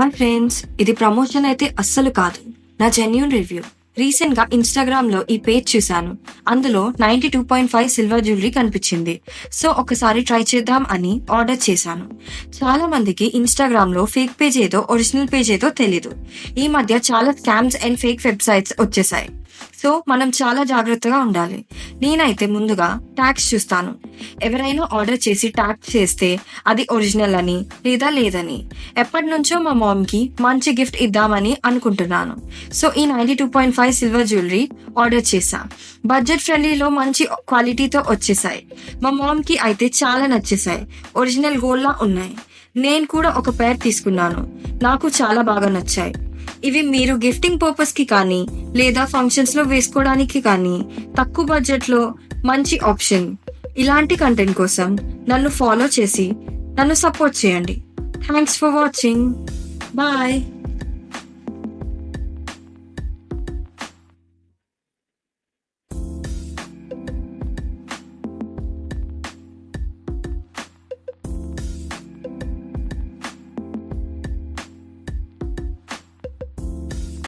My friends, ఇది promotion అయితే అస్సలు కాదు, నా జెన్యూన్ రివ్యూ. రీసెంట్ గా ఇన్స్టాగ్రామ్ లో ఈ పేజ్ చూశాను. అందులో 92.5 సిల్వర్ జ్యువెలరీ కనిపించింది. సో ఒకసారి ట్రై చేద్దాం అని ఆర్డర్ చేశాను. చాలా మందికి ఇన్స్టాగ్రామ్ లో ఫేక్ పేజ్ ఏదో ఒరిజినల్ పేజ్ ఏదో తెలీదు. ఈ మధ్య చాలా స్కామ్స్ అండ్ ఫేక్ వెబ్సైట్స్ వచ్చేసాయి. సో మనం చాలా జాగ్రత్తగా ఉండాలి. నేనైతే ముందుగా ట్యాగ్స్ చూస్తాను. ఎవరైనా ఆర్డర్ చేసి ట్యాగ్ చేస్తే అది ఒరిజినల్ అని లేదా లేదని. ఎప్పటి నుంచో మా మామ్ కి మంచి గిఫ్ట్ ఇద్దామని అనుకుంటున్నాను. సో ఈ 92.5 సిల్వర్ జ్యువెలరీ ఆర్డర్ చేశా. బడ్జెట్ ఫ్రెండ్లీలో మంచి క్వాలిటీతో వచ్చేసాయి. మా మామ్ కి అయితే చాలా నచ్చేసాయి. ఒరిజినల్ గోల్డ్ లా ఉన్నాయి. నేను కూడా ఒక పేర్ తీసుకున్నాను. నాకు చాలా బాగా నచ్చాయి. ఇవి మీరు గిఫ్టింగ్ పర్పస్ కి కానీ లేదా ఫంక్షన్స్ లో వేసుకోవడానికి కానీ తక్కువ బడ్జెట్ లో మంచి ఆప్షన్. ఇలాంటి కంటెంట్ కోసం నన్ను ఫాలో చేసి నన్ను సపోర్ట్ చేయండి. Thanks for watching. బాయ్.